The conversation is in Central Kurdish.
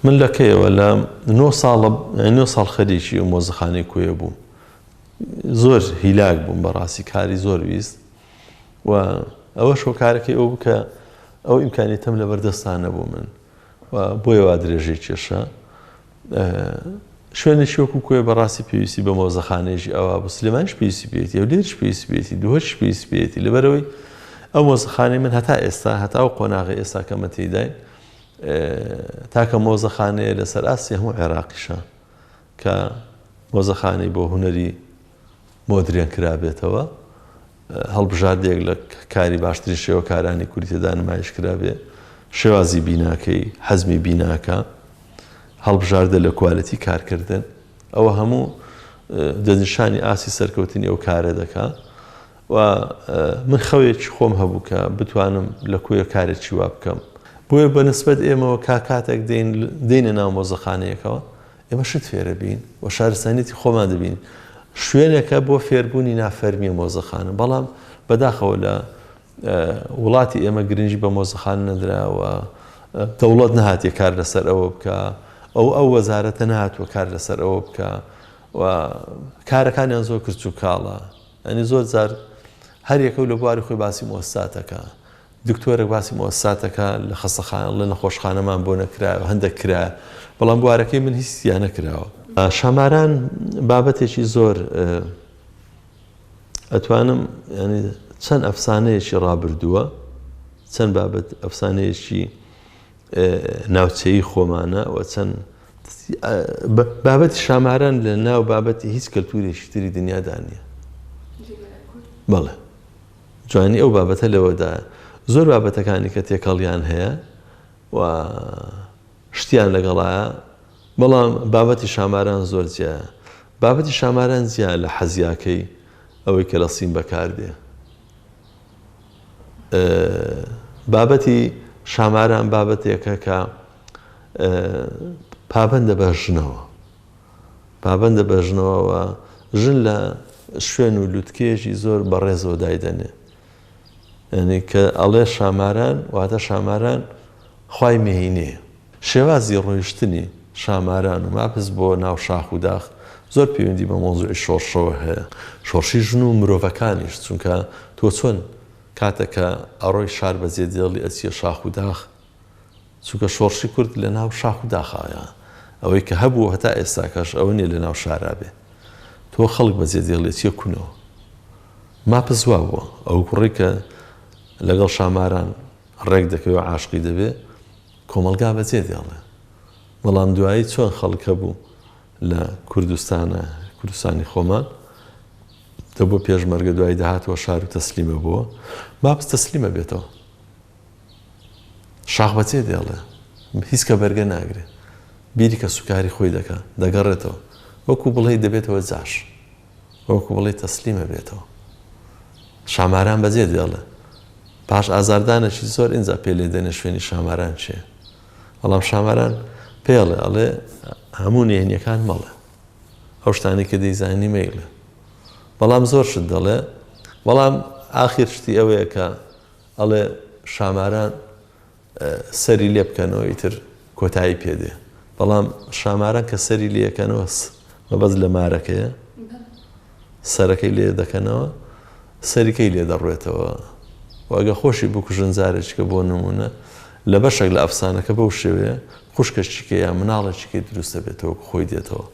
من لە کەیەوە لە 9 ساڵ خەریکی ئەو مۆزەخانەی کوێ بووم. زۆر هیلاک بووم بەڕاستی کاری زۆر ویست و ئەوەش هۆکارەکەی ئەو بکە ئەو ئیمکانیەتەم لە بەردەستان نەبوو من و بۆیە وا درێژەی کێشە. شوێنێکی وەکو کوێ بەڕاستی پێویستی بە مۆزەخانەیەکی ئەوە بوو. سلێمانیش پێویستی پێێتی، هەولێرش پێویستی پێێتی، دووهۆش پێویستی پێێتی. لەبەرەوەی ئەو مۆزەخانەی من هەتا ئێستا هەتا ئەو قۆناغی ئێستا کەمە تێداین تاکە مۆزەخانەیە لەسەر ئاسی هەموو عێراقیشە کە مۆزەخانەی بۆ هونەری مۆدرێن کرابێتەوە، هەڵبژاردێک لە کاری باشترین شێوەکارانی کوردی تێدا نمایش کرابێ، شێوازی بیناکەی حەزمی بیناکە، هەڵبژاردە لە کوالەتی کارکردن، ئەوە هەموو دەستنیشانی ئاسی سەرکەوتنی ئەو کارە دەکات و من خەوێکی خۆم هەبوو کە بتوانم لە کوێ کارێکی وا بکەم. بۆیە بەنسبەت ئێمەوە کاتێک دێنە ناو مۆزەخانەیەکەوە ئێمە شت فێرە بین و شارستانیەتی خۆمان دەبین. شوێنێکە بۆ فێربوونی نافەرمیە مۆزەخانە، بەڵام بەداخەوە لە وڵاتی ئێمە گرنگی بە مۆزەخانە نەدراوە، دەوڵەت نەهاتیە کار لەسەر ئەوە بکە، ئەو وەزارەتە نەهاتووە کار لەسەر ئەوە بکە و کارەکانیان زۆر کرچ و کاڵە. ئەنی زۆر جار هەر یەکە لە بواری خۆی باسی مۆسساتەکە، دکتۆرێک باسی مۆسساتەکە لە خەستەخانە لە نەخۆشخانەمان بۆ نەکرا هەندێک کرا، بەڵام بوارەکەی من هیچیان نەکراوە. شاماران بابەتێکی زۆر ئەتوانم ینی چەند ئەفسانەیەکی ڕابردووە، چەند بابەت ئەفسانەیەکی ناوچەیی خۆمانە و چەند بابەتی شاماران لە ناو بابەتی هیچ کەلتورێکی تری دنیادا نییە. بەڵێ جوانی ئەو بابەتە لەوەدایە. زۆر بابەتەکانی کە تێکەڵیان هەیە و شتیان لەگەڵایە، بەڵام بابەتی شاماران زۆر جیایە. بابەتی شاماران جیا لە حەزیاکەی ئەوەی کە لە سیم بەکاردێ. بابەتی شاماران بابەتێکە کە پابەندە بە ژنەوە، پابەندە بە ژنەوەوە ژن لە شوێن و لووتکێژی زۆر بەڕێزەوە دایدەنێ. یعنی کە ئەڵێ شاماران واتە شاماران خوای مێینەیە. شێوازی ڕۆیشتنی شاماران و ماپس بۆ ناو شاخ و داخ زۆر پەیوەندی بە مۆزوعی شۆڕشەوە هەیە، شۆڕشی ژن و مرۆڤەکانیش. چونکە تۆ چۆن کاتێکە ئەڕۆی شار بەجێ دێڵی ئەچیە شاخ و داخ، چونکە شۆڕشی کورد لە ناو شاخ و داخایە، ئەوەی کە هەبوو هەتا ئێستاکەش ئەوە نیە لە ناو شارا بێ. تۆ خەڵک بەجێ دێڵێ چیە کونەوە ماپس وا بووە ئەو کوڕی کە لەگەڵ شاماران ڕێک دەکەوە عاشقی دەبێ کۆمەلگا بەجێ دێڵێ. بەڵام دوایی چۆن خەڵک هەبوو لە کوردستانی خۆمان دە بۆ پێشمەرگە دوایی داهاتەوە شار و تەسلیمە بووە، ماپس تەسلیمە بێتەوە، شاخ بەجێ دێڵێ، هیچ کە بەرگە ناگرێ، بیری کە سوکاری خۆی دەکات دەگەڕێتەوە، وەکو بڵێ دەبێتەوە جاش، وەکو بڵێ تەسلیمە بێتەوە. شاماران بەجێ دێڵێ. پاش ئازاردانێکی زۆر ئینجا پێ لێ دێنێ شوێنی شاماران چییە. بەڵام شاماران پێڵێ ئەڵێ هەموو نهێنیەکان مەڵێ، ئەو شتانی کە دەیزانی مەیڵێ، بەڵام زۆر شت دەڵێ. بەڵام ئاخر شتی ئەوەیە کە ئەڵێ شاماران سەری لێ بکەنەوە ئیتر کۆتایی پێدێ. بەڵام شاماران کە سەری لێەکەنەوە مەبەست لە مارەکەیە، سەرەکەی لێ دەکەنەوە، سەریکەی لێ دەڕوێتەوە. واگە خۆشی بکوژن جارێککە بۆ نمونە لە بەشێک لە ئەفسانەکە بەو شێوەیە خوشکە چیکە یا مناڵە چیکەی دروستە بێتەوە خۆی دێتەوە.